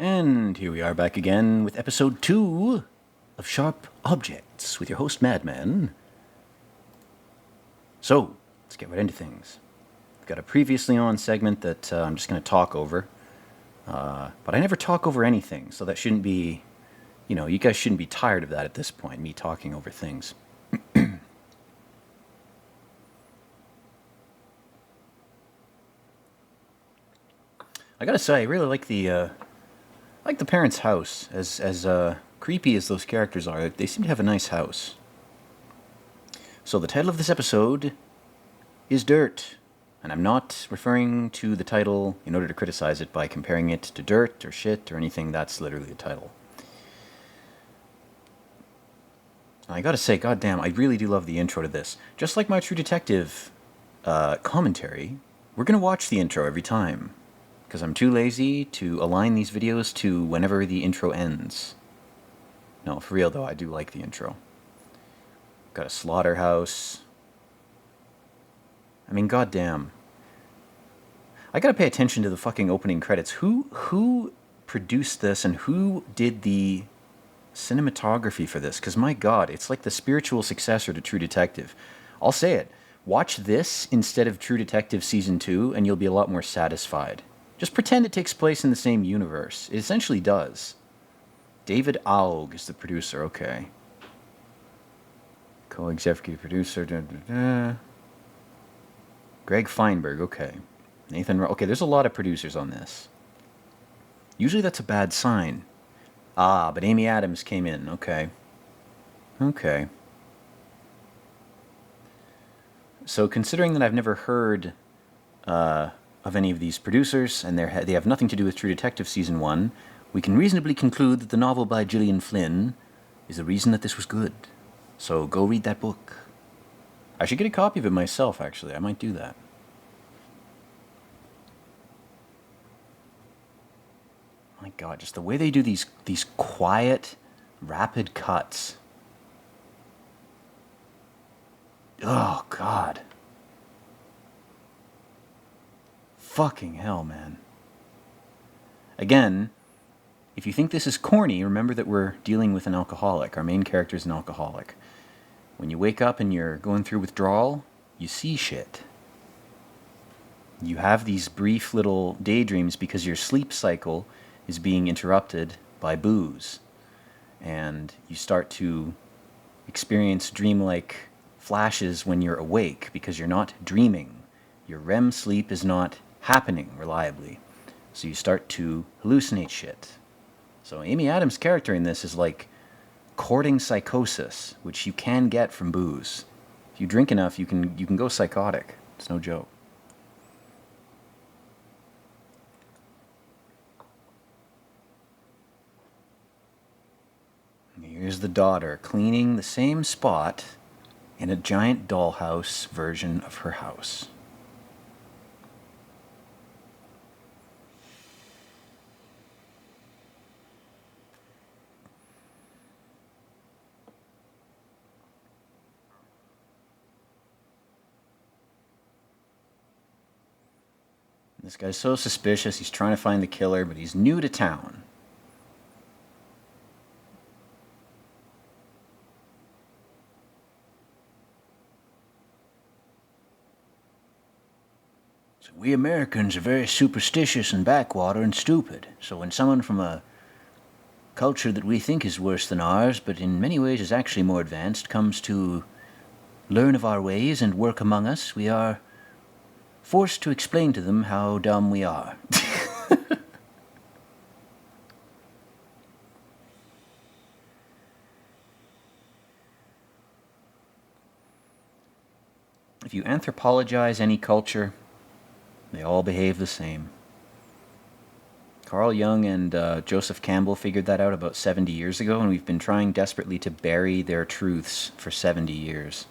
And here we are back again with episode 2 of Sharp Objects with your host, Madman. So, let's get right into things. We've got a previously on segment that I'm just going to talk over. But I never talk over anything, so that shouldn't be, you guys shouldn't be tired of that at this point, me talking over things. I gotta say, I really like the parents' house. As creepy as those characters are, they seem to have a nice house. So the title of this episode is Dirt. And I'm not referring to the title in order to criticize it by comparing it to dirt or shit or anything. That's literally the title. I gotta say, goddamn, I really do love the intro to this. Just like my True Detective commentary, we're gonna watch the intro every time. Because I'm too lazy to align these videos to whenever the intro ends. No, for real though, I do like the intro. Got a slaughterhouse. I mean, goddamn. I gotta pay attention to the fucking opening credits. Who produced this and who did the cinematography for this? Because my god, it's like the spiritual successor to True Detective. I'll say it. Watch this instead of True Detective Season 2 and you'll be a lot more satisfied. Just pretend it takes place in the same universe. It essentially does. David Aug is the producer, okay. Co-executive producer, Greg Feinberg, okay. Nathan, okay, there's a lot of producers on this. Usually that's a bad sign. Ah, but Amy Adams came in, okay. Okay. So considering that I've never heard of any of these producers, and they have nothing to do with True Detective Season 1, we can reasonably conclude that the novel by Gillian Flynn is the reason that this was good. So go read that book. I should get a copy of it myself, actually. I might do that. My god, just the way they do these quiet, rapid cuts. Oh, god. Fucking hell, man. Again, if you think this is corny, remember that we're dealing with an alcoholic. Our main character is an alcoholic. When you wake up and you're going through withdrawal, you see shit. You have these brief little daydreams because your sleep cycle is being interrupted by booze. And you start to experience dreamlike flashes when you're awake because you're not dreaming. Your REM sleep is not happening reliably. So you start to hallucinate shit. So Amy Adams' character in this is like courting psychosis, which you can get from booze. If you drink enough, you can go psychotic. It's no joke. Here's the daughter cleaning the same spot in a giant dollhouse version of her house. This guy's so suspicious. He's trying to find the killer, but he's new to town. So we Americans are very superstitious and backwater and stupid. So when someone from a culture that we think is worse than ours, but in many ways is actually more advanced, comes to learn of our ways and work among us, we are forced to explain to them how dumb we are. If you anthropologize any culture, they all behave the same. Carl Jung and Joseph Campbell figured that out about 70 years ago, and we've been trying desperately to bury their truths for 70 years.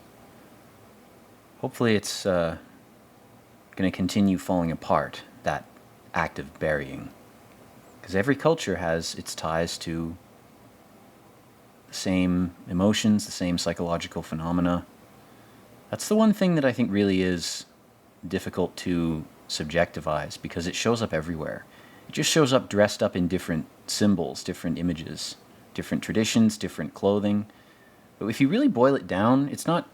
Hopefully it's going to continue falling apart, that act of burying. Because every culture has its ties to the same emotions, the same psychological phenomena. That's the one thing that I think really is difficult to subjectivize, because it shows up everywhere. It just shows up dressed up in different symbols, different images, different traditions, different clothing. But if you really boil it down, it's not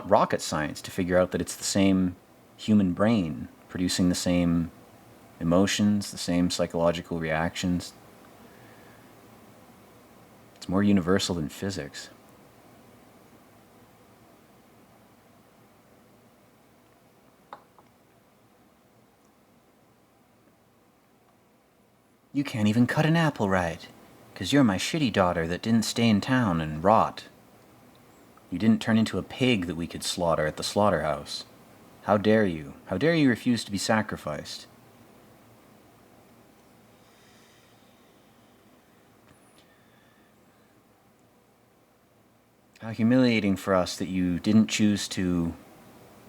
rocket science to figure out that it's the same human brain producing the same emotions, the same psychological reactions. It's more universal than physics. You can't even cut an apple right, 'cause you're my shitty daughter that didn't stay in town and rot. You didn't turn into a pig that we could slaughter at the slaughterhouse. How dare you? How dare you refuse to be sacrificed? How humiliating for us that you didn't choose to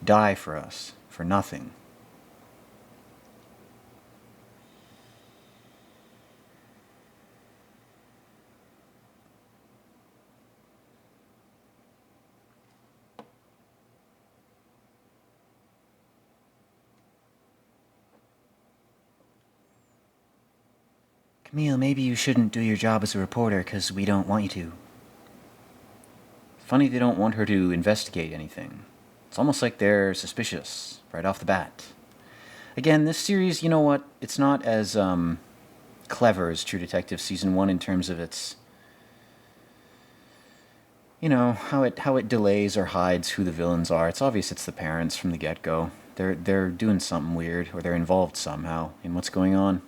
die for us, for nothing. Camille, maybe you shouldn't do your job as a reporter because we don't want you to. Funny they don't want her to investigate anything. It's almost like they're suspicious right off the bat. Again, this series, you know what? It's not as clever as True Detective Season 1 in terms of its, you know, how it delays or hides who the villains are. It's obvious it's the parents from the get-go. They're doing something weird, or they're involved somehow in what's going on.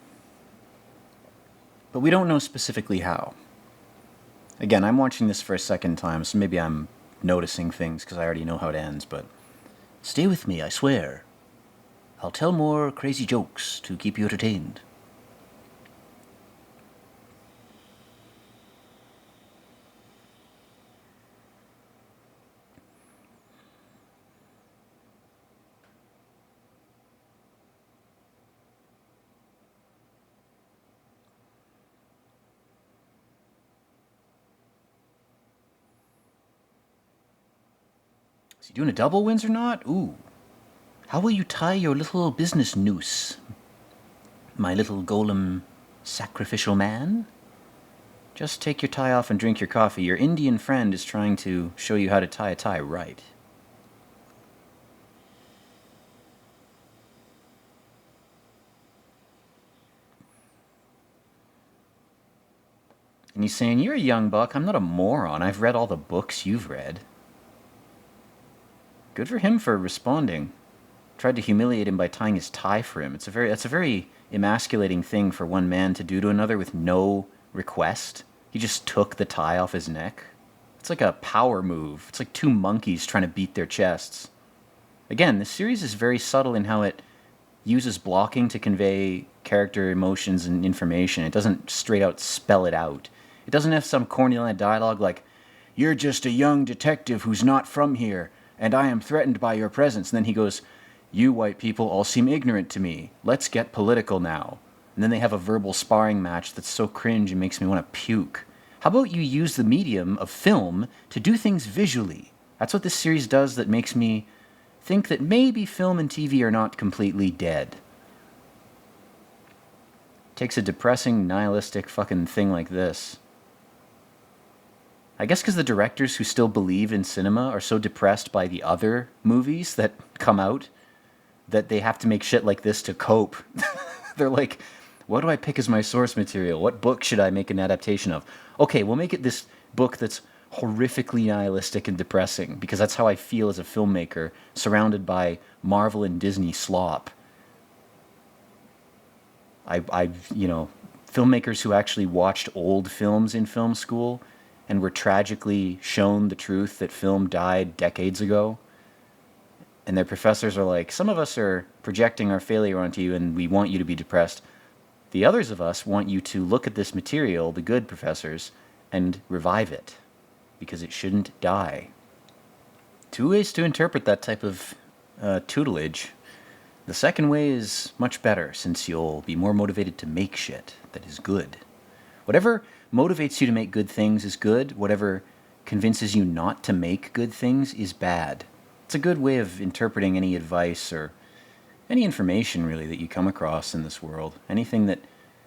But we don't know specifically how. Again, I'm watching this for a second time, so maybe I'm noticing things because I already know how it ends, but stay with me, I swear. I'll tell more crazy jokes to keep you entertained. Is he doing a double Windsor knot? Ooh. How will you tie your little business noose, my little golem sacrificial man? Just take your tie off and drink your coffee. Your Indian friend is trying to show you how to tie a tie right. And he's saying, you're a young buck. I'm not a moron. I've read all the books you've read. Good for him for responding. Tried to humiliate him by tying his tie for him. That's a very emasculating thing for one man to do to another with no request. He just took the tie off his neck. It's like a power move. It's like two monkeys trying to beat their chests. Again, this series is very subtle in how it uses blocking to convey character emotions and information. It doesn't straight out spell it out. It doesn't have some corny line of dialogue like, "You're just a young detective who's not from here, and I am threatened by your presence." And then he goes, "You white people all seem ignorant to me. Let's get political now." And then they have a verbal sparring match that's so cringe it makes me want to puke. How about you use the medium of film to do things visually? That's what this series does that makes me think that maybe film and TV are not completely dead. Takes a depressing, nihilistic fucking thing like this. I guess because the directors who still believe in cinema are so depressed by the other movies that come out that they have to make shit like this to cope. They're like, what do I pick as my source material? What book should I make an adaptation of? Okay, we'll make it this book that's horrifically nihilistic and depressing, because that's how I feel as a filmmaker, surrounded by Marvel and Disney slop. I've, filmmakers who actually watched old films in film school and were tragically shown the truth that film died decades ago. And their professors are like, some of us are projecting our failure onto you and we want you to be depressed. The others of us want you to look at this material, the good professors, and revive it, because it shouldn't die. Two ways to interpret that type of tutelage. The second way is much better, since you'll be more motivated to make shit that is good. Whatever motivates you to make good things is good. Whatever convinces you not to make good things is bad. It's a good way of interpreting any advice or any information, really, that you come across in this world. Anything that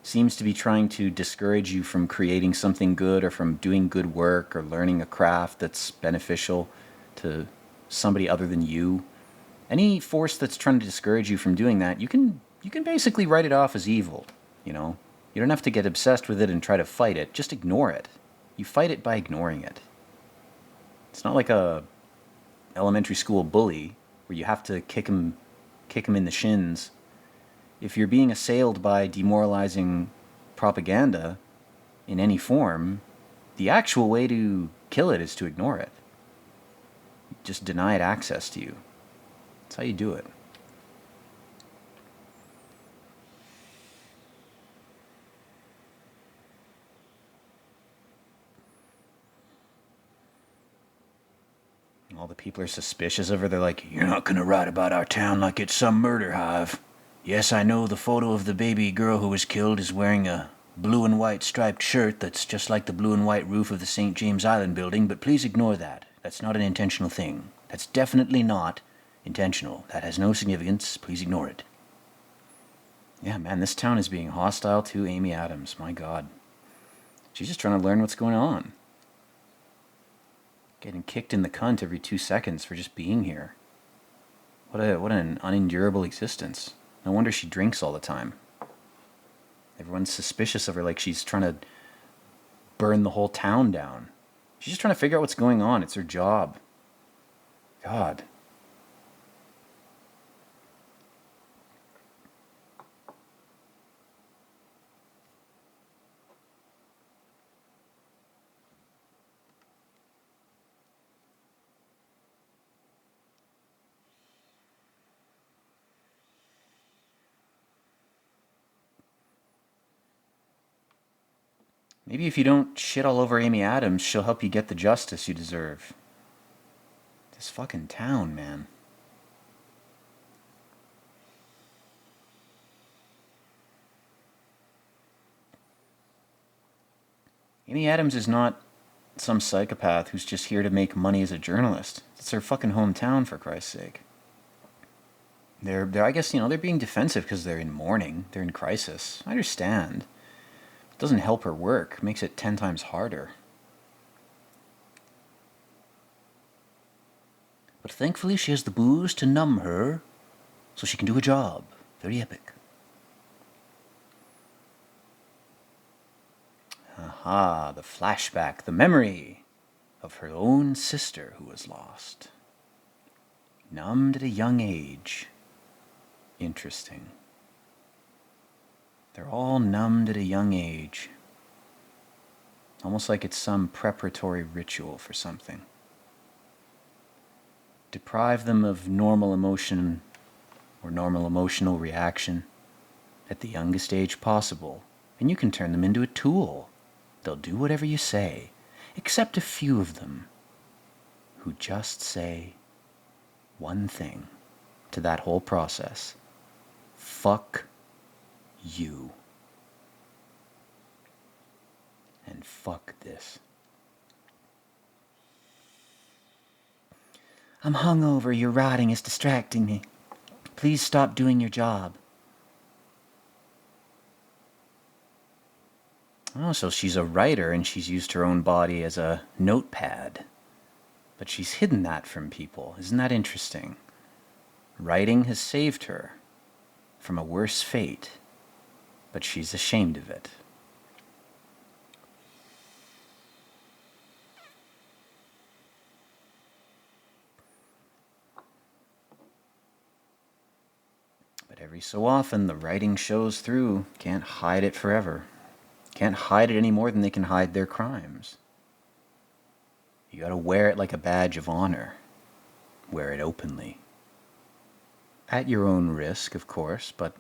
seems to be trying to discourage you from creating something good or from doing good work or learning a craft that's beneficial to somebody other than you. Any force that's trying to discourage you from doing that, you can basically write it off as evil, you know? You don't have to get obsessed with it and try to fight it. Just ignore it. You fight it by ignoring it. It's not like a elementary school bully where you have to kick him in the shins. If you're being assailed by demoralizing propaganda in any form, the actual way to kill it is to ignore it. Just deny it access to you. That's how you do it. All the people are suspicious of her. They're like, "You're not going to write about our town like it's some murder hive. Yes, I know the photo of the baby girl who was killed is wearing a blue and white striped shirt that's just like the blue and white roof of the St. James Island building, but please ignore that. That's not an intentional thing. That's definitely not intentional. That has no significance. Please ignore it." Yeah, man, this town is being hostile to Amy Adams. My God. She's just trying to learn what's going on. Getting kicked in the cunt every 2 seconds for just being here. What an unendurable existence. No wonder she drinks all the time. Everyone's suspicious of her, like she's trying to burn the whole town down. She's just trying to figure out what's going on. It's her job. God. Maybe if you don't shit all over Amy Adams, she'll help you get the justice you deserve. This fucking town, man. Amy Adams is not some psychopath who's just here to make money as a journalist. It's her fucking hometown, for Christ's sake. They're I guess, they're being defensive because they're in mourning. They're in crisis. I understand. It doesn't help her work. It makes it 10 times harder. But thankfully she has the booze to numb her, so she can do her job. Very epic. Aha, the flashback, the memory of her own sister who was lost. Numbed at a young age. Interesting. They're all numbed at a young age. Almost like it's some preparatory ritual for something. Deprive them of normal emotion or normal emotional reaction at the youngest age possible, and you can turn them into a tool. They'll do whatever you say, except a few of them who just say one thing to that whole process. Fuck you. And fuck this. I'm hungover. Your writing is distracting me. Please stop doing your job. Oh, so she's a writer and she's used her own body as a notepad. But she's hidden that from people. Isn't that interesting? Writing has saved her from a worse fate, but she's ashamed of it. But every so often, the writing shows through. Can't hide it forever. Can't hide it any more than they can hide their crimes. You gotta wear it like a badge of honor. Wear it openly. At your own risk, of course, but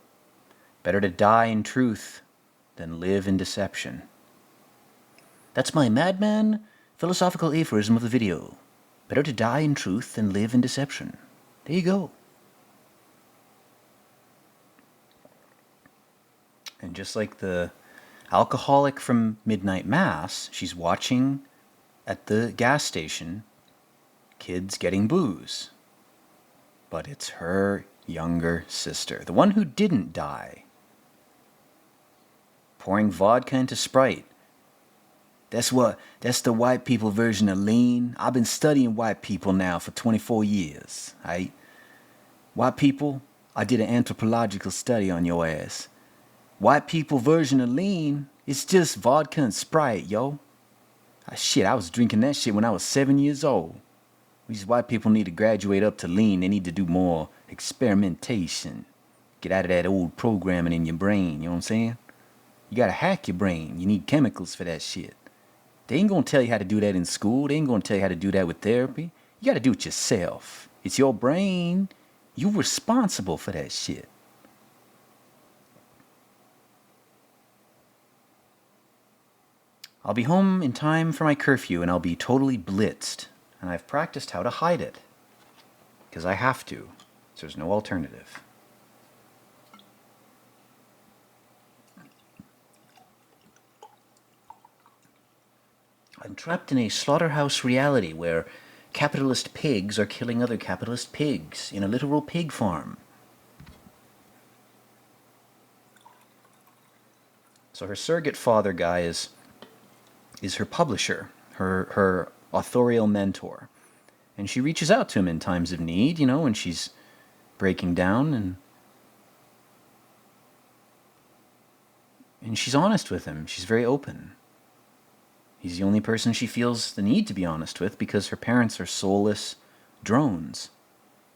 better to die in truth than live in deception. That's my madman philosophical aphorism of the video. Better to die in truth than live in deception. There you go. And just like the alcoholic from Midnight Mass, she's watching at the gas station kids getting booze. But it's her younger sister, the one who didn't die. pouring vodka into Sprite. That's the white people version of lean. I've been studying white people now for 24 years. White people, I did an anthropological study on your ass. White people version of lean, it's just vodka and Sprite, yo. Shit, I was drinking that shit when I was 7 years old. These white people need to graduate up to lean. They need to do more experimentation. Get out of that old programming in your brain, you know what I'm saying? You gotta hack your brain. You need chemicals for that shit. They ain't gonna tell you how to do that in school. They ain't gonna tell you how to do that with therapy. You gotta do it yourself. It's your brain. You're responsible for that shit. I'll be home in time for my curfew and I'll be totally blitzed. And I've practiced how to hide it. Because I have to. So there's no alternative. I'm trapped in a slaughterhouse reality where capitalist pigs are killing other capitalist pigs in a literal pig farm. So her surrogate father guy is her publisher, her authorial mentor. And she reaches out to him in times of need, you know, when she's breaking down, and she's honest with him. She's very open. He's the only person she feels the need to be honest with because her parents are soulless drones.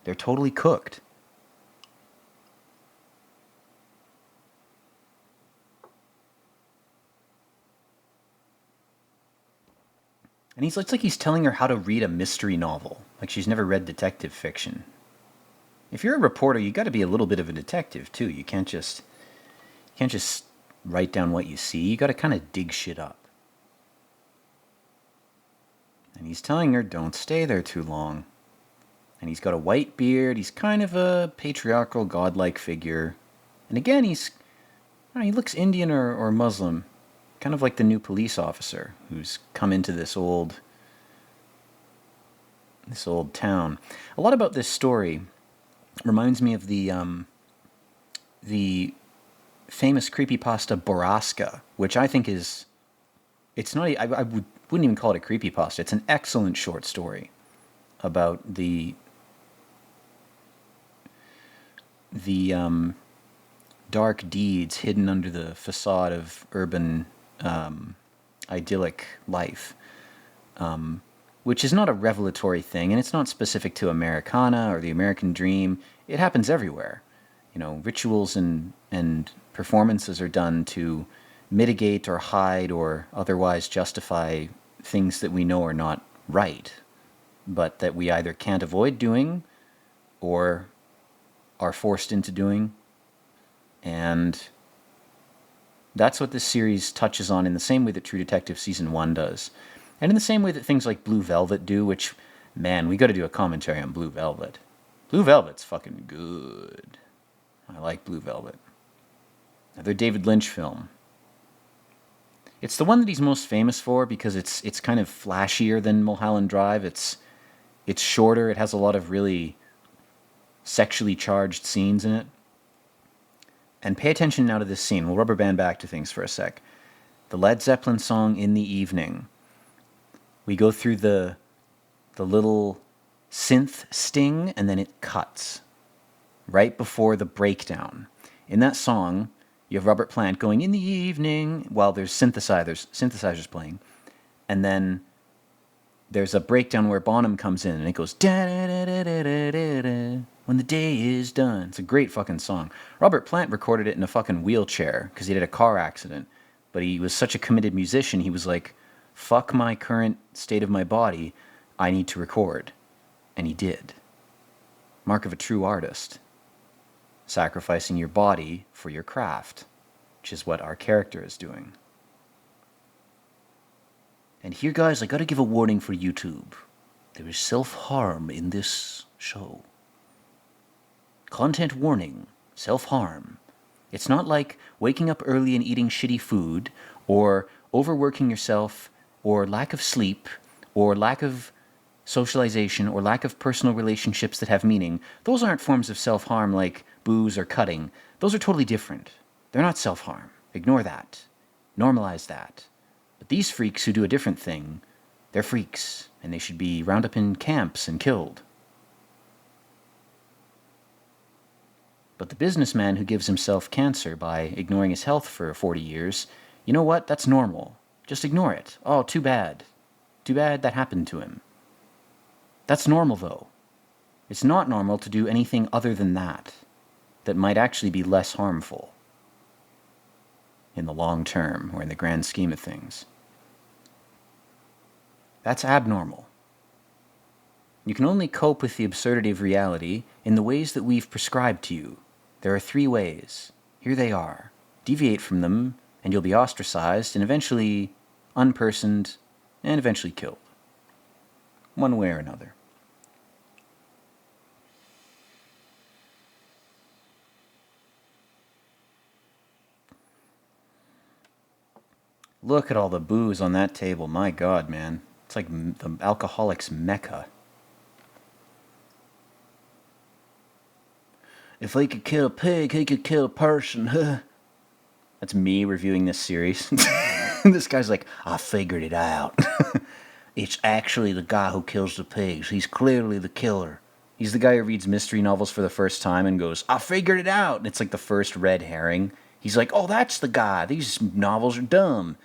They're totally cooked. And it's like he's telling her how to read a mystery novel, like she's never read detective fiction. If you're a reporter, you got to be a little bit of a detective too. You can't just write down what you see. You got to kind of dig shit up. And he's telling her, don't stay there too long. And he's got a white beard. He's kind of a patriarchal, godlike figure. And again, he looks Indian or Muslim. Kind of like the new police officer who's come into this old town. A lot about this story reminds me of the famous creepypasta Borrasca, which I think is... It's not... I wouldn't even call it a creepypasta. It's an excellent short story about the dark deeds hidden under the facade of urban idyllic life, which is not a revelatory thing, and it's not specific to Americana or the American dream. It happens everywhere. You know, rituals and performances are done to mitigate or hide or otherwise justify things that we know are not right, but that we either can't avoid doing or are forced into doing. And that's what this series touches on in the same way that True Detective Season 1 does. And in the same way that things like Blue Velvet do, which, man, we got to do a commentary on Blue Velvet. Blue Velvet's fucking good. I like Blue Velvet. Another David Lynch film. It's the one that he's most famous for because it's kind of flashier than Mulholland Drive. It's shorter. It has a lot of really sexually charged scenes in it. And pay attention now to this scene. We'll rubber band back to things for a sec. The Led Zeppelin song In the Evening. We go through the little synth sting and then it cuts right before the breakdown. In that song, you have Robert Plant going in the evening while there's synthesizers playing. And then there's a breakdown where Bonham comes in and it goes da da da da da da da when the day is done. It's a great fucking song. Robert Plant recorded it in a fucking wheelchair because he had a car accident. But he was such a committed musician, he was like, fuck my current state of my body, I need to record. And he did. Mark of a true artist. Sacrificing your body for your craft, which is what our character is doing. And here, guys, I gotta give a warning for YouTube. There is self-harm in this show. Content warning, self-harm. It's not like waking up early and eating shitty food, or overworking yourself, or lack of sleep, or lack of socialization, or lack of personal relationships that have meaning. Those aren't forms of self-harm like booze or cutting. Those are totally different. They're not self-harm. Ignore that. Normalize that. But these freaks who do a different thing, they're freaks, and they should be rounded up in camps and killed. But the businessman who gives himself cancer by ignoring his health for 40 years, you know what? That's normal. Just ignore it. Oh, too bad. Too bad that happened to him. That's normal, though. It's not normal to do anything other than that might actually be less harmful in the long term or in the grand scheme of things. That's abnormal. You can only cope with the absurdity of reality in the ways that we've prescribed to you. There are 3 ways. Here they are. Deviate from them, and you'll be ostracized and eventually unpersoned and eventually killed. One way or another. Look at all the booze on that table. My God, man. It's like the alcoholic's mecca. If he could kill a pig, he could kill a person, huh? That's me reviewing this series. This guy's like, I figured it out. It's actually the guy who kills the pigs. He's clearly the killer. He's the guy who reads mystery novels for the first time and goes, I figured it out. And it's like the first red herring. He's like, oh, that's the guy. These novels are dumb.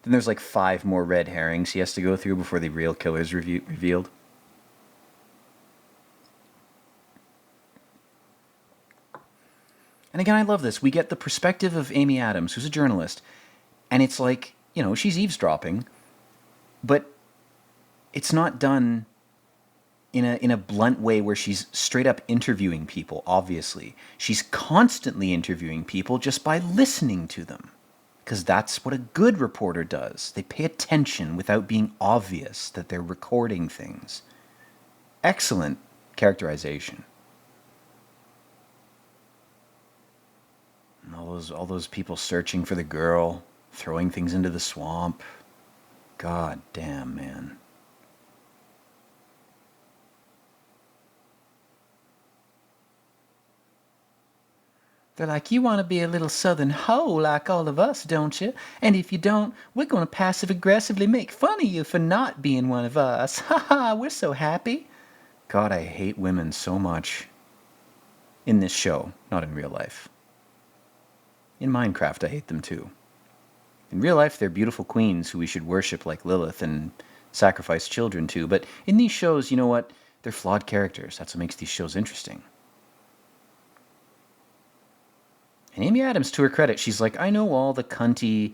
Then there's like 5 more red herrings he has to go through before the real killer's revealed. And again, I love this. We get the perspective of Amy Adams, who's a journalist. And it's like, she's eavesdropping. But it's not done in a blunt way where she's straight up interviewing people, obviously. She's constantly interviewing people just by listening to them. Because that's what a good reporter does. They pay attention without being obvious that they're recording things. Excellent characterization. And all those people searching for the girl, throwing things into the swamp. God damn, man. They're like, you want to be a little southern hoe like all of us, don't you? And if you don't, we're going to passive-aggressively make fun of you for not being one of us. Ha ha, we're so happy. God, I hate women so much. In this show, not in real life. In Minecraft, I hate them too. In real life, they're beautiful queens who we should worship like Lilith and sacrifice children to. But in these shows, you know what? They're flawed characters. That's what makes these shows interesting. And Amy Adams, to her credit, she's like, I know all the cunty,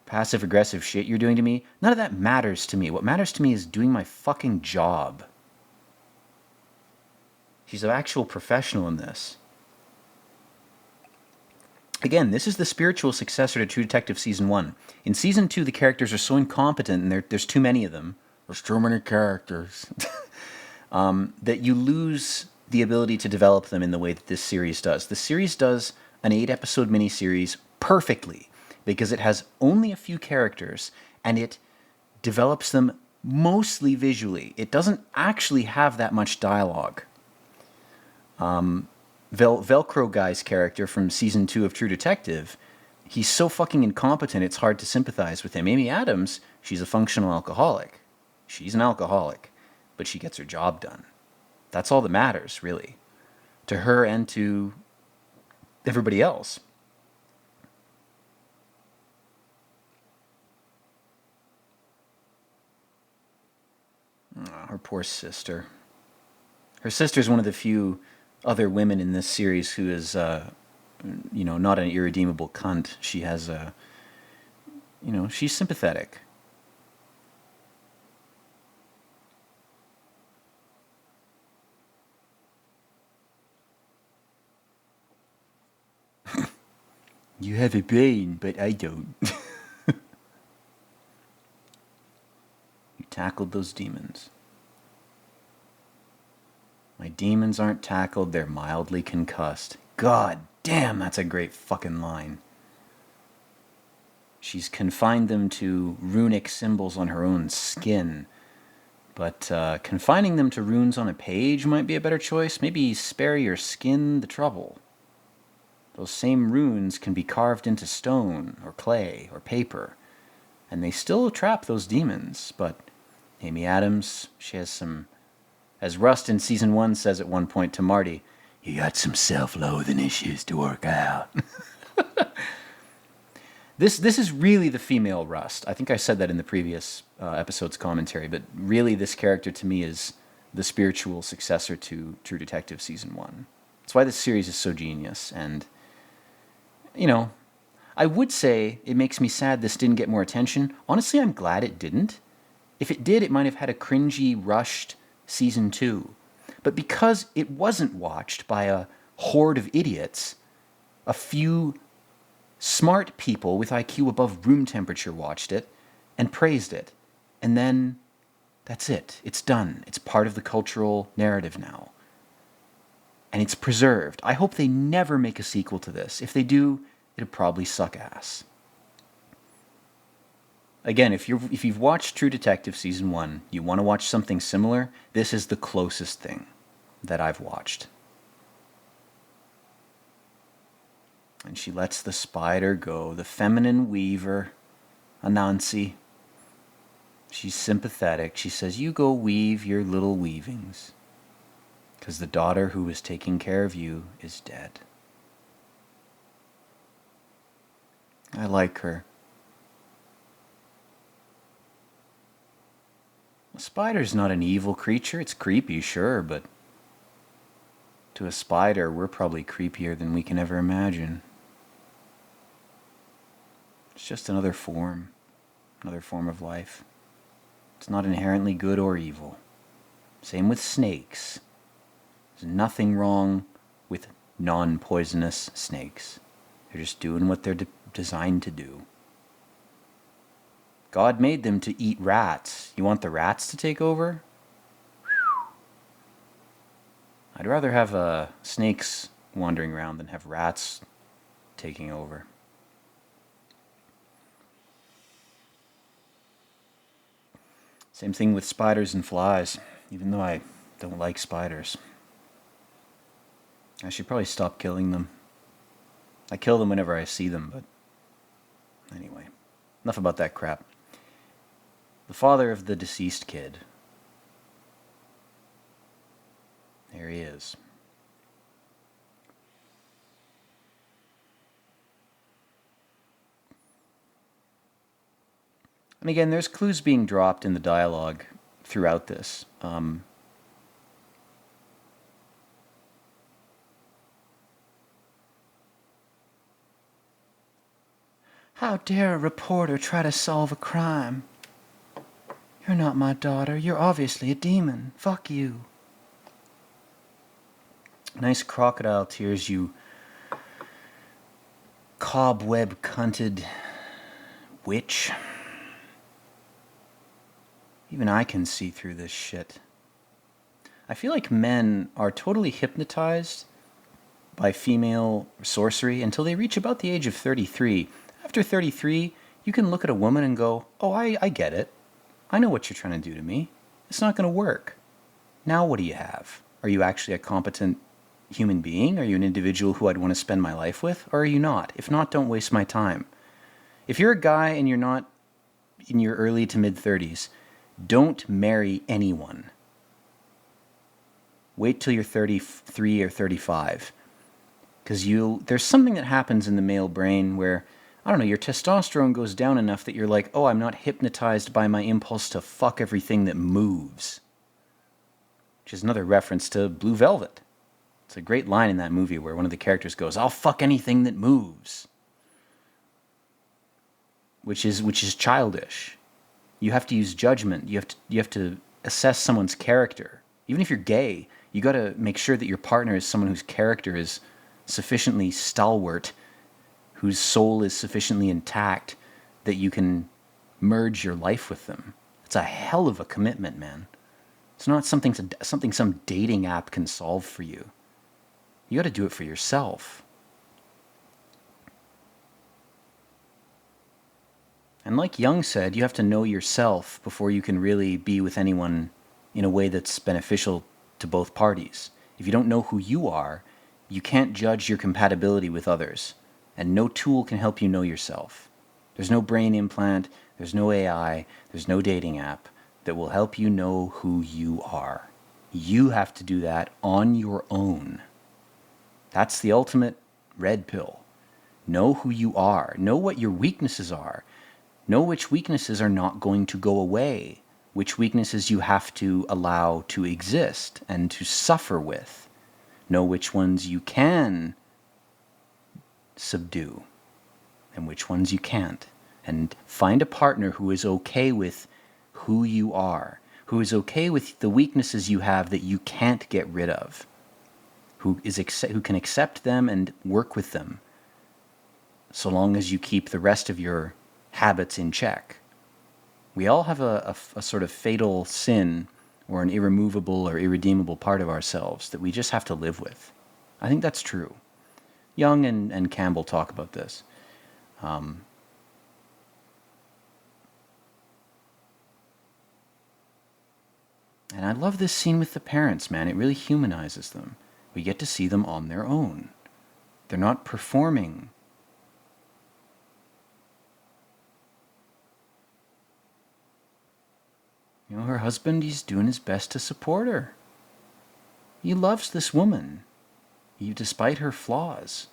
passive-aggressive shit you're doing to me. None of that matters to me. What matters to me is doing my fucking job. She's an actual professional in this. Again, this is the spiritual successor to True Detective Season 1. In Season 2, the characters are so incompetent, and there's too many of them. There's too many characters. That you lose the ability to develop them in the way that this series does. The series does an 8-episode miniseries perfectly because it has only a few characters and it develops them mostly visually. It doesn't actually have that much dialogue. Velcro Guy's character from Season 2 of True Detective, he's so fucking incompetent it's hard to sympathize with him. Amy Adams, she's a functional alcoholic. She's an alcoholic, but she gets her job done. That's all that matters, really. To her and to everybody else. Oh, her poor sister. Her sister's one of the few other women in this series who is, not an irredeemable cunt. She has she's sympathetic. You have a brain, but I don't. You tackled those demons. My demons aren't tackled, they're mildly concussed. God damn, that's a great fucking line. She's confined them to runic symbols on her own skin. But confining them to runes on a page might be a better choice. Maybe spare your skin the trouble. Those same runes can be carved into stone, or clay, or paper. And they still trap those demons, but Amy Adams, she has some, as Rust in season 1 says at one point to Marty, you got some self-loathing issues to work out. This is really the female Rust. I think I said that in the previous episode's commentary, but really this character to me is the spiritual successor to True Detective season 1. That's why this series is so genius. And, you know, I would say it makes me sad this didn't get more attention. Honestly, I'm glad it didn't. If it did, it might have had a cringy, rushed season 2. But because it wasn't watched by a horde of idiots, a few smart people with IQ above room temperature watched it and praised it. And then that's it. It's done. It's part of the cultural narrative now. And it's preserved. I hope they never make a sequel to this. If they do, it'll probably suck ass. Again, if you've watched True Detective season 1, you want to watch something similar, this is the closest thing that I've watched. And she lets the spider go, the feminine weaver, Anansi. She's sympathetic. She says, you go weave your little weavings, because the daughter who was taking care of you is dead. I like her. A spider's not an evil creature. It's creepy, sure, but to a spider, we're probably creepier than we can ever imagine. It's just another form of life. It's not inherently good or evil. Same with snakes. There's nothing wrong with non-poisonous snakes. They're just doing what they're designed to do. God made them to eat rats. You want the rats to take over? Whew. I'd rather have snakes wandering around than have rats taking over. Same thing with spiders and flies, even though I don't like spiders. I should probably stop killing them. I kill them whenever I see them, but anyway, enough about that crap. The father of the deceased kid. There he is. And again, there's clues being dropped in the dialogue throughout this. How dare a reporter try to solve a crime? You're not my daughter. You're obviously a demon. Fuck you. Nice crocodile tears, you cobweb-cunted witch. Even I can see through this shit. I feel like men are totally hypnotized by female sorcery until they reach about the age of 33. After 33, you can look at a woman and go, oh, I get it. I know what you're trying to do to me. It's not going to work. Now what do you have? Are you actually a competent human being? Are you an individual who I'd want to spend my life with? Or are you not? If not, don't waste my time. If you're a guy and you're not in your early to mid-30s, don't marry anyone. Wait till you're 33 or 35. Because there's something that happens in the male brain where, I don't know, your testosterone goes down enough that you're like, oh, I'm not hypnotized by my impulse to fuck everything that moves. Which is another reference to Blue Velvet. It's a great line in that movie where one of the characters goes, I'll fuck anything that moves. Which is childish. You have to use judgment. You have to assess someone's character. Even if you're gay, you got to make sure that your partner is someone whose character is sufficiently stalwart, whose soul is sufficiently intact, that you can merge your life with them. It's a hell of a commitment, man. It's not something some dating app can solve for you. You got to do it for yourself. And like Jung said, you have to know yourself before you can really be with anyone in a way that's beneficial to both parties. If you don't know who you are, you can't judge your compatibility with others. And no tool can help you know yourself. There's no brain implant, There's no AI, there's no dating app that will help you know who you are. You have to do that on your own. That's the ultimate red pill. Know who you are. Know what your weaknesses are. Know which weaknesses are not going to go away. Which weaknesses you have to allow to exist and to suffer with. Know which ones you can subdue and which ones you can't. And find a partner who is okay with who you are, who is okay with the weaknesses you have that you can't get rid of, who can accept them and work with them, so long as you keep the rest of your habits in check. We all have a sort of fatal sin or an irremovable or irredeemable part of ourselves that we just have to live with. I think that's true. Young and Campbell talk about this. And I love this scene with the parents, man. It really humanizes them. We get to see them on their own. They're not performing. You know, her husband, he's doing his best to support her. He loves this woman, despite her flaws.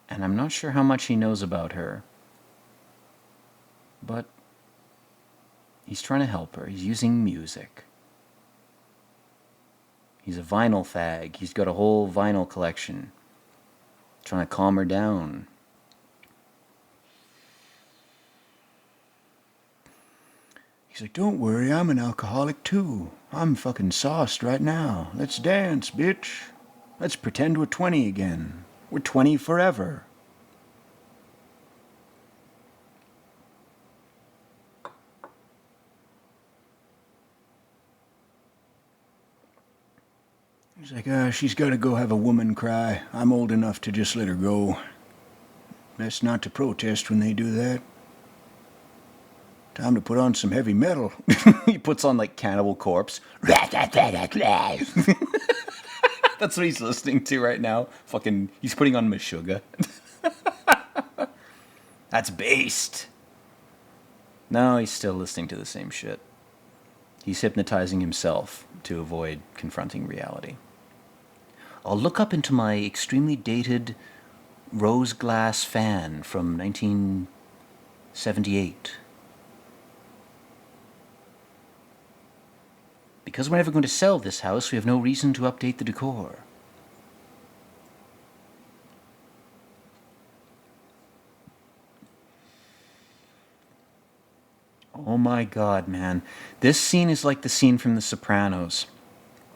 And I'm not sure how much he knows about her, but he's trying to help her. He's using music. He's a vinyl fag. He's got a whole vinyl collection. Trying to calm her down. He's like, don't worry, I'm an alcoholic too. I'm fucking sauced right now. Let's dance, bitch. Let's pretend we're 20 again. We're 20 forever. He's like, she's got to go have a woman cry. I'm old enough to just let her go. Best not to protest when they do that. Time to put on some heavy metal. He puts on like Cannibal Corpse. That's what he's listening to right now. Fucking, he's putting on Meshuggah. That's based. No, he's still listening to the same shit. He's hypnotizing himself to avoid confronting reality. I'll look up into my extremely dated rose glass fan from 1978. Because we're never going to sell this house, we have no reason to update the decor. Oh my god, man. This scene is like the scene from The Sopranos.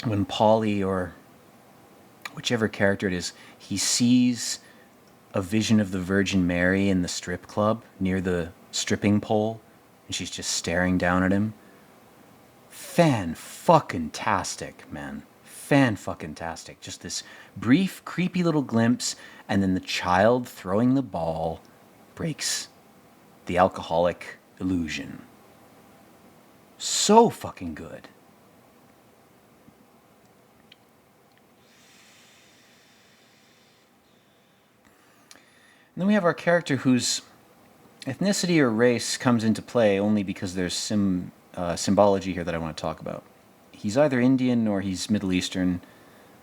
When Paulie, or whichever character it is, he sees a vision of the Virgin Mary in the strip club near the stripping pole, and she's just staring down at him. Fan-fucking-tastic, man. Fan-fucking-tastic. Just this brief, creepy little glimpse, and then the child throwing the ball breaks the alcoholic illusion. So fucking good. And then we have our character whose ethnicity or race comes into play only because there's symbology here that I want to talk about. He's either Indian or he's Middle Eastern.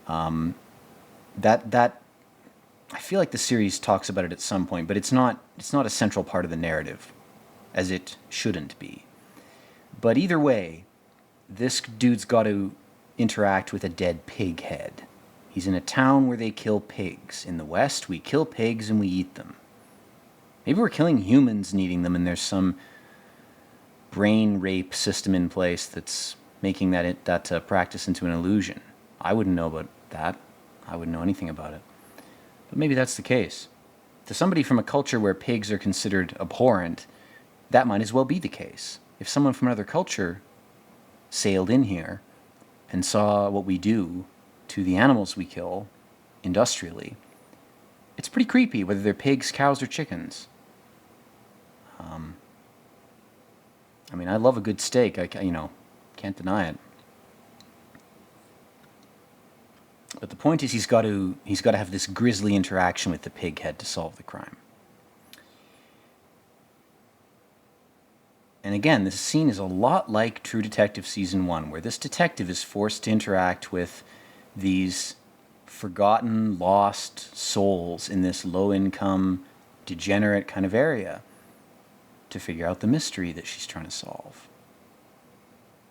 I feel like the series talks about it at some point, but it's not a central part of the narrative, as it shouldn't be. But either way, this dude's got to interact with a dead pig head. He's in a town where they kill pigs. In the West, we kill pigs and we eat them. Maybe we're killing humans and eating them, and there's some brain rape system in place that's making that practice into an illusion. I wouldn't know about that. I wouldn't know anything about it. But maybe that's the case. To somebody from a culture where pigs are considered abhorrent, that might as well be the case. If someone from another culture sailed in here and saw what we do to the animals we kill industrially, it's pretty creepy, whether they're pigs, cows, or chickens. I mean, I love a good steak. I can't deny it. But the point is, he's got to have this grisly interaction with the pig head to solve the crime. And again, this scene is a lot like True Detective Season 1, where this detective is forced to interact with these forgotten, lost souls in this low-income, degenerate kind of area to figure out the mystery that she's trying to solve.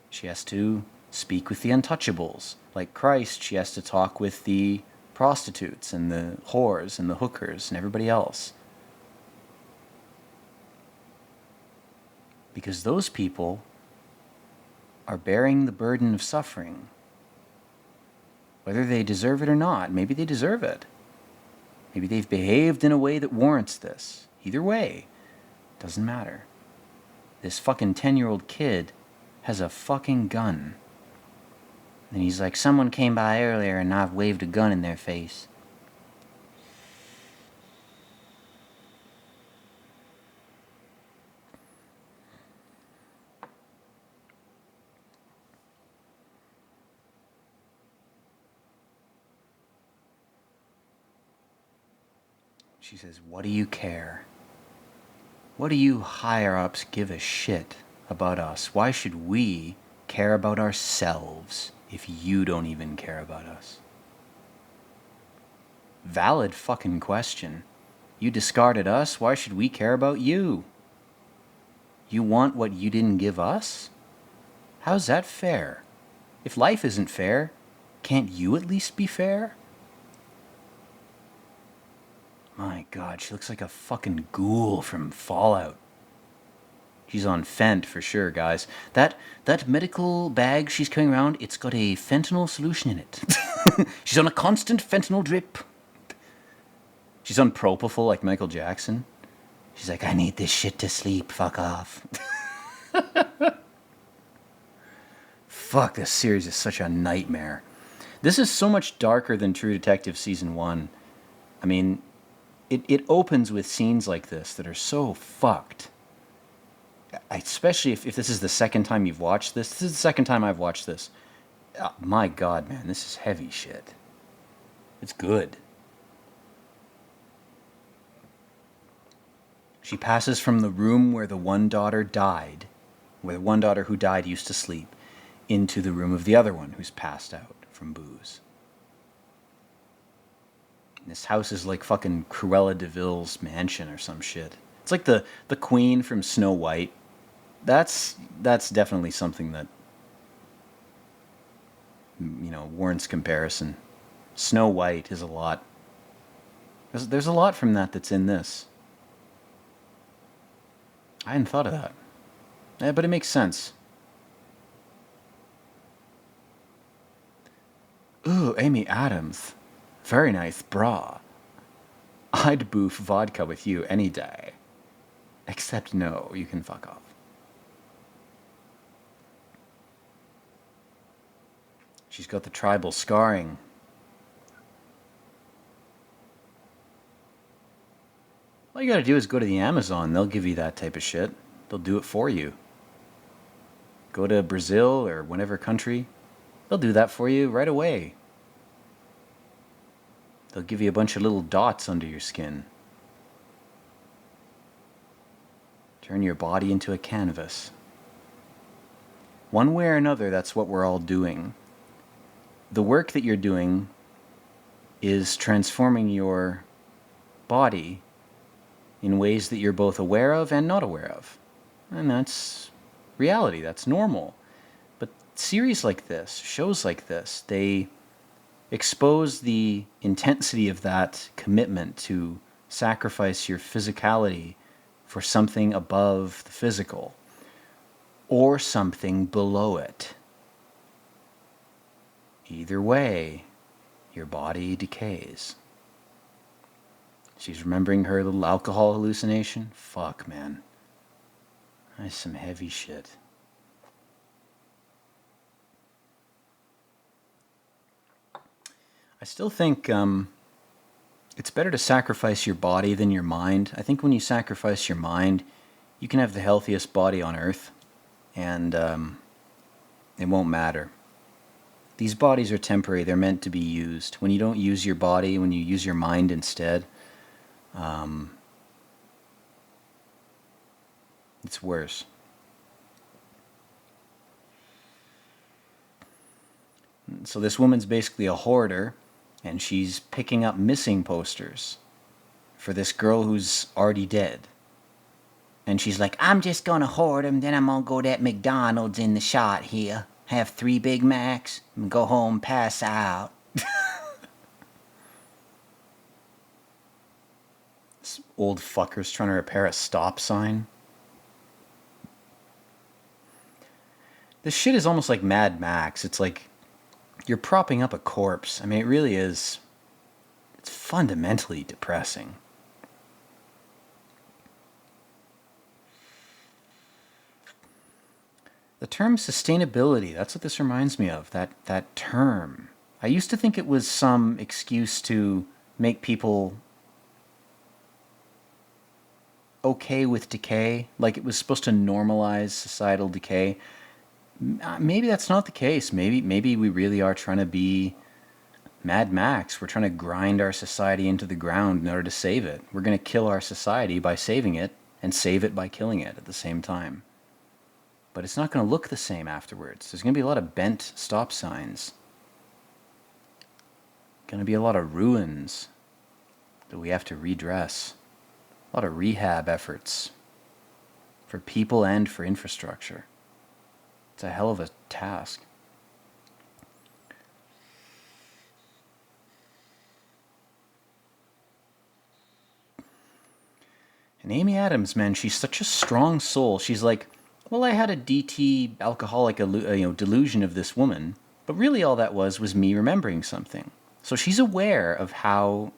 She has to speak with the untouchables. Like Christ, she has to talk with the prostitutes and the whores and the hookers and everybody else. Because those people are bearing the burden of suffering. Whether they deserve it or not, maybe they deserve it. Maybe they've behaved in a way that warrants this. Either way, doesn't matter. This fucking 10-year-old kid has a fucking gun. And he's like, someone came by earlier and I've waved a gun in their face. She says, what do you care? What do you higher-ups give a shit about us? Why should we care about ourselves if you don't even care about us? Valid fucking question. You discarded us, why should we care about you? You want what you didn't give us? How's that fair? If life isn't fair, can't you at least be fair? My God, she looks like a fucking ghoul from Fallout. She's on Fent for sure, guys. That medical bag she's carrying around, it's got a fentanyl solution in it. She's on a constant fentanyl drip. She's on propofol like Michael Jackson. She's like, I need this shit to sleep, fuck off. Fuck, this series is such a nightmare. This is so much darker than True Detective Season 1. I mean, it opens with scenes like this that are so fucked. Especially if this is the second time you've watched this. This is the second time I've watched this. My God, man, this is heavy shit. It's good. She passes from the room where the one daughter died, where the one daughter who died used to sleep, into the room of the other one who's passed out from booze. This house is like fucking Cruella de Vil's mansion or some shit. It's like the queen from Snow White. That's definitely something that, you know, warrants comparison. Snow White is a lot. There's a lot from that that's in this. I hadn't thought of that. Yeah, but it makes sense. Ooh, Amy Adams. Very nice bra. I'd boof vodka with you any day. Except no, you can fuck off. She's got the tribal scarring. All you gotta do is go to the Amazon. They'll give you that type of shit. They'll do it for you. Go to Brazil or whatever country. They'll do that for you right away. They'll give you a bunch of little dots under your skin. Turn your body into a canvas. One way or another, that's what we're all doing. The work that you're doing is transforming your body in ways that you're both aware of and not aware of. And that's reality, that's normal. But series like this, shows like this, they expose the intensity of that commitment to sacrifice your physicality for something above the physical, or something below it. Either way, your body decays. She's remembering her little alcohol hallucination. Fuck, man. That's some heavy shit. I still think it's better to sacrifice your body than your mind. I think when you sacrifice your mind, you can have the healthiest body on earth, and it won't matter. These bodies are temporary. They're meant to be used. When you don't use your body, when you use your mind instead, it's worse. So this woman's basically a hoarder, and she's picking up missing posters for this girl who's already dead. And she's like, I'm just gonna hoard them, then I'm gonna go to that McDonald's in the shot here, have 3 Big Macs, and go home, pass out. This old fucker's trying to repair a stop sign. This shit is almost like Mad Max. It's like you're propping up a corpse. I mean, it really is. It's fundamentally depressing. The term sustainability, that's what this reminds me of, that term. I used to think it was some excuse to make people okay with decay, like it was supposed to normalize societal decay. Maybe that's not the case. Maybe we really are trying to be Mad Max. We're trying to grind our society into the ground in order to save it. We're going to kill our society by saving it, and save it by killing it at the same time. But it's not going to look the same afterwards. There's going to be a lot of bent stop signs. Going to be a lot of ruins that we have to redress. A lot of rehab efforts for people and for infrastructure. It's a hell of a task. And Amy Adams, man, she's such a strong soul. She's like, well, I had a DT alcoholic delusion of this woman, but really all that was me remembering something. So she's aware of how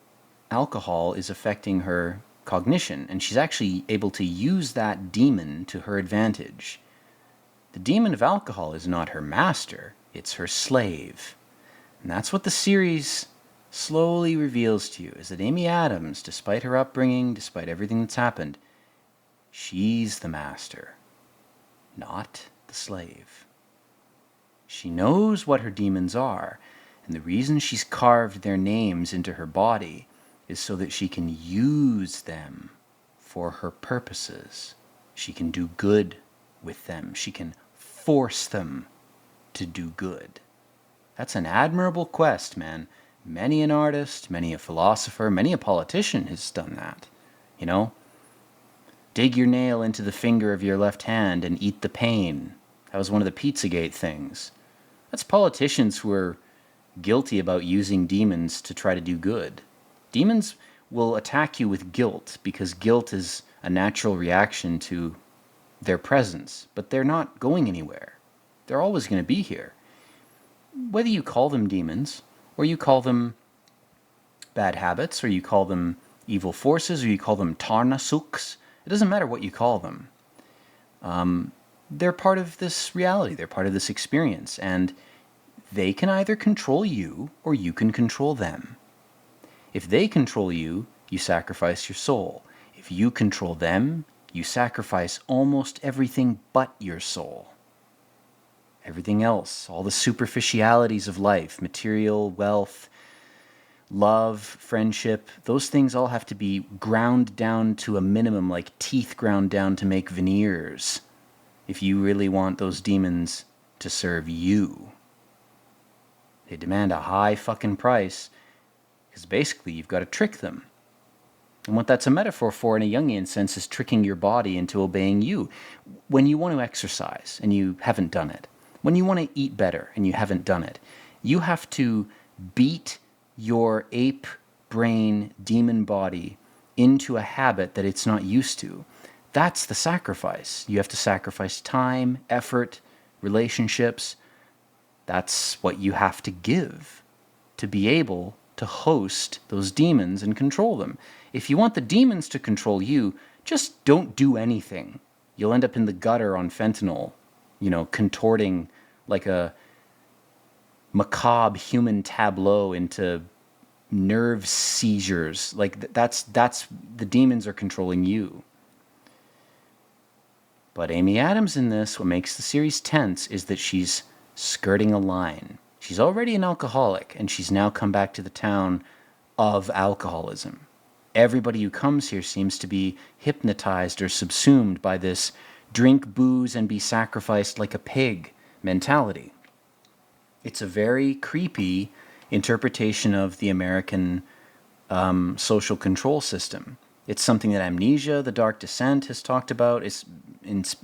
alcohol is affecting her cognition, and she's actually able to use that demon to her advantage. The demon of alcohol is not her master, it's her slave. And that's what the series slowly reveals to you, is that Amy Adams, despite her upbringing, despite everything that's happened, she's the master, not the slave. She knows what her demons are, and the reason she's carved their names into her body is so that she can use them for her purposes. She can do good with them. She can force them to do good. That's an admirable quest, man. Many an artist, many a philosopher, many a politician has done that. You know? Dig your nail into the finger of your left hand and eat the pain. That was one of the Pizzagate things. That's politicians who are guilty about using demons to try to do good. Demons will attack you with guilt because guilt is a natural reaction to their presence, but they're not going anywhere. They're always going to be here. Whether you call them demons, or you call them bad habits, or you call them evil forces, or you call them tarnasuks, it doesn't matter what you call them. They're part of this reality. They're part of this experience, and they can either control you, or you can control them. If they control you, you sacrifice your soul. If you control them, you sacrifice almost everything but your soul. Everything else, all the superficialities of life, material, wealth, love, friendship, those things all have to be ground down to a minimum, like teeth ground down to make veneers, if you really want those demons to serve you. They demand a high fucking price, because basically you've got to trick them. And what that's a metaphor for in a Jungian sense is tricking your body into obeying you. When you want to exercise and you haven't done it, when you want to eat better and you haven't done it, you have to beat your ape brain demon body into a habit that it's not used to. That's the sacrifice. You have to sacrifice time, effort, relationships. That's what you have to give to be able to host those demons and control them. If you want the demons to control you, just don't do anything. You'll end up in the gutter on fentanyl, contorting like a macabre human tableau into nerve seizures. Like that's the demons are controlling you. But Amy Adams in this, what makes the series tense is that she's skirting a line. She's already an alcoholic, and she's now come back to the town of alcoholism. Everybody who comes here seems to be hypnotized or subsumed by this drink booze and be sacrificed like a pig mentality. It's a very creepy interpretation of the American social control system. It's something that Amnesia, The Dark Descent, has talked about. It's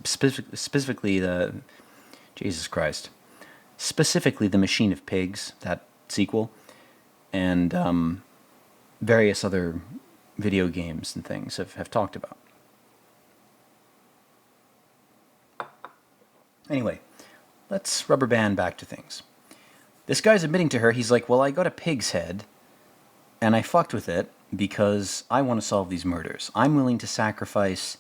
specifically the Jesus Christ, specifically the Machine of Pigs, that sequel, and various other video games and things have talked about. Anyway, let's rubber band back to things. This guy's admitting to her, he's like, well, I got a pig's head, and I fucked with it because I want to solve these murders. I'm willing to sacrifice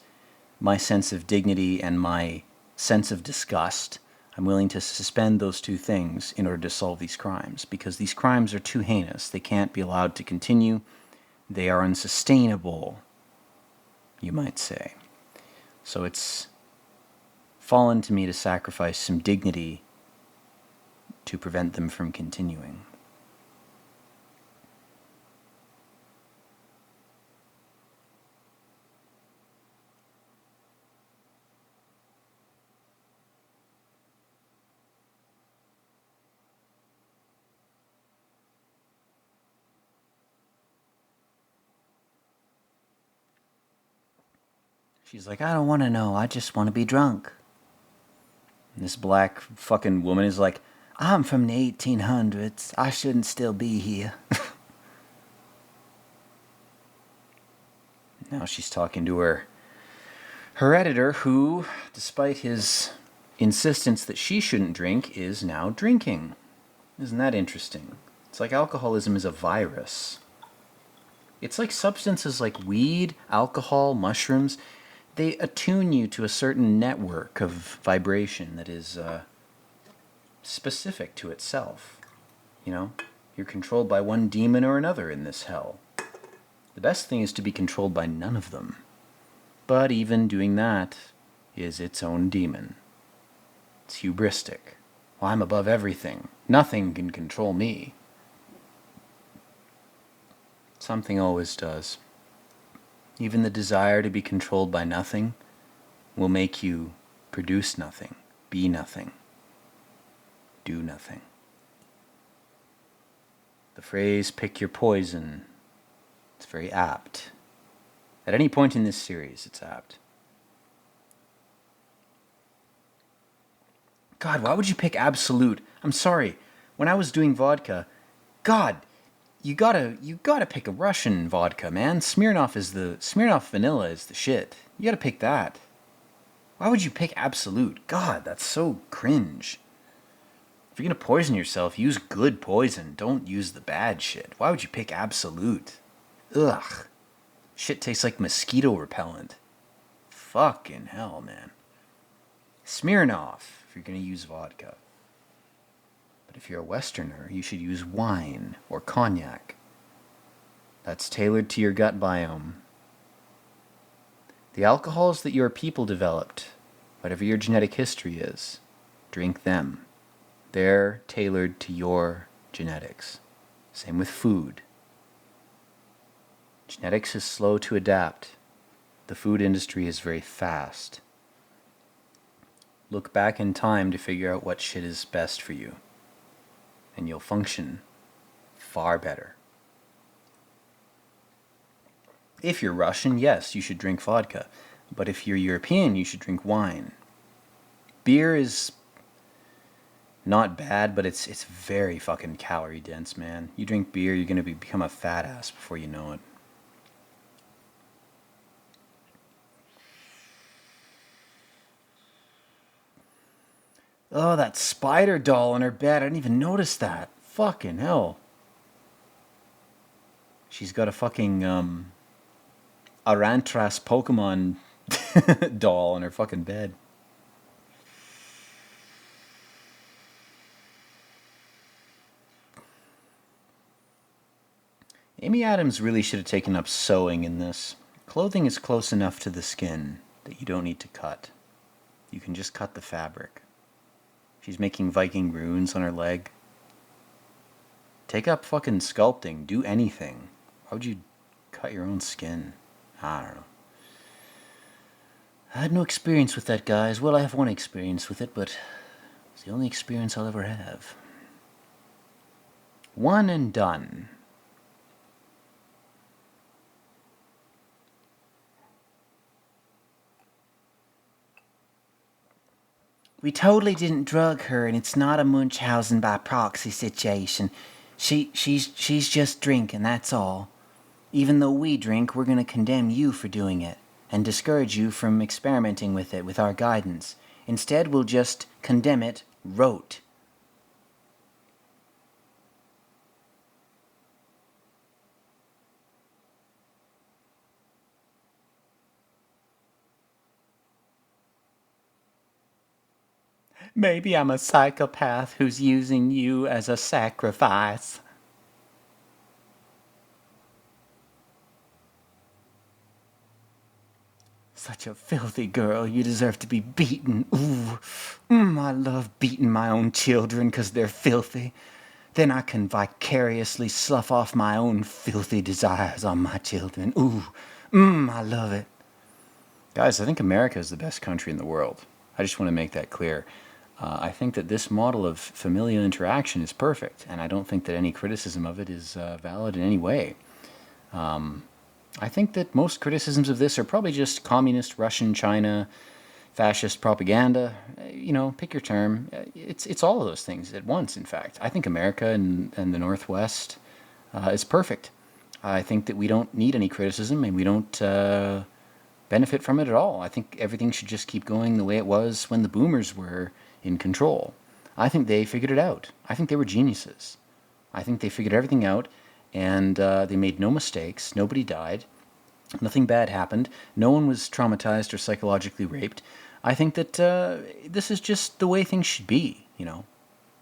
my sense of dignity and my sense of disgust. I'm willing to suspend those two things in order to solve these crimes, because these crimes are too heinous. They can't be allowed to continue. They are unsustainable, you might say. So it's fallen to me to sacrifice some dignity to prevent them from continuing. She's like, I don't want to know. I just want to be drunk. And this black fucking woman is like, I'm from the 1800s. I shouldn't still be here. Now she's talking to her editor, who, despite his insistence that she shouldn't drink, is now drinking. Isn't that interesting? It's like alcoholism is a virus. It's like substances like weed, alcohol, mushrooms. They attune you to a certain network of vibration that is specific to itself. You know, you're controlled by one demon or another in this hell. The best thing is to be controlled by none of them. But even doing that is its own demon. It's hubristic. Well, I'm above everything. Nothing can control me. Something always does. Even the desire to be controlled by nothing will make you produce nothing, be nothing, do nothing. The phrase, pick your poison, it's very apt. At any point in this series, it's apt. God, why would you pick Absolute? I'm sorry. When I was doing vodka, God, you gotta pick a Russian vodka, man. Smirnoff vanilla is the shit. You gotta pick that. Why would you pick Absolute? God, that's so cringe. If you're gonna poison yourself, use good poison. Don't use the bad shit. Why would you pick Absolute? Ugh. Shit tastes like mosquito repellent. Fucking hell, man. Smirnoff, if you're gonna use vodka. But if you're a Westerner, you should use wine or cognac. That's tailored to your gut biome. The alcohols that your people developed, whatever your genetic history is, drink them. They're tailored to your genetics. Same with food. Genetics is slow to adapt. The food industry is very fast. Look back in time to figure out what shit is best for you, and you'll function far better. If you're Russian, yes, you should drink vodka. But if you're European, you should drink wine. Beer is not bad, but it's very fucking calorie dense, man. You drink beer, you're going to become a fat ass before you know it. Oh, that spider doll in her bed. I didn't even notice that. Fucking hell. She's got a fucking Arantras Pokemon doll in her fucking bed. Amy Adams really should have taken up sewing in this. Clothing is close enough to the skin that you don't need to cut. You can just cut the fabric. She's making Viking runes on her leg. Take up fucking sculpting. Do anything. Why would you cut your own skin? I don't know. I had no experience with that, guys. Well, I have one experience with it, but it's the only experience I'll ever have. One and done. We totally didn't drug her, and it's not a Munchausen by proxy situation. She's just drinking, that's all. Even though we drink, we're gonna condemn you for doing it, and discourage you from experimenting with it with our guidance. Instead, we'll just condemn it rote. Maybe I'm a psychopath who's using you as a sacrifice. Such a filthy girl, you deserve to be beaten. Ooh, I love beating my own children 'cause they're filthy. Then I can vicariously slough off my own filthy desires on my children. Ooh, I love it. Guys, I think America is the best country in the world. I just want to make that clear. I think that this model of familial interaction is perfect, and I don't think that any criticism of it is valid in any way. I think that most criticisms of this are probably just communist, Russian, China, fascist propaganda. Pick your term. It's all of those things at once, in fact. I think America and the Northwest is perfect. I think that we don't need any criticism, and we don't benefit from it at all. I think everything should just keep going the way it was when the boomers were in control. I think they figured it out. I think they were geniuses. I think they figured everything out, and they made no mistakes. Nobody died. Nothing bad happened. No one was traumatized or psychologically raped. I think that this is just the way things should be,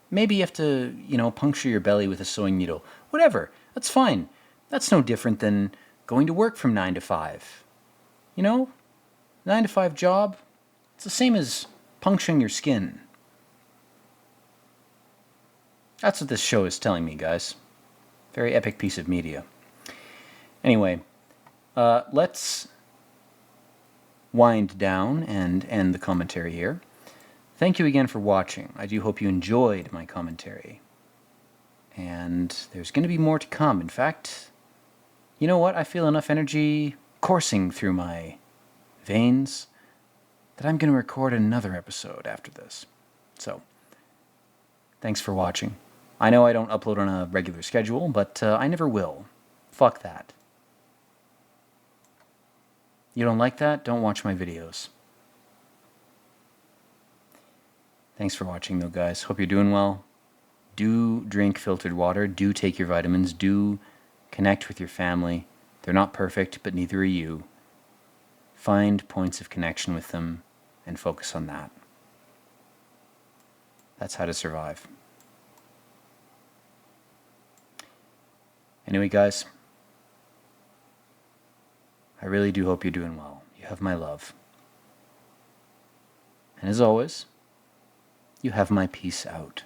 Maybe you have to, puncture your belly with a sewing needle. Whatever. That's fine. That's no different than going to work from 9 to 5. 9 to 5 job, it's the same as puncturing your skin. That's what this show is telling me, guys. Very epic piece of media. Anyway, let's wind down and end the commentary here. Thank you again for watching. I do hope you enjoyed my commentary. And there's going to be more to come. In fact, you know what? I feel enough energy coursing through my veins that I'm going to record another episode after this. So, thanks for watching. I know I don't upload on a regular schedule, but I never will. Fuck that. You don't like that? Don't watch my videos. Thanks for watching, though, guys. Hope you're doing well. Do drink filtered water. Do take your vitamins. Do connect with your family. They're not perfect, but neither are you. Find points of connection with them and focus on that. That's how to survive. Anyway, guys, I really do hope you're doing well. You have my love. And as always, you have my peace out.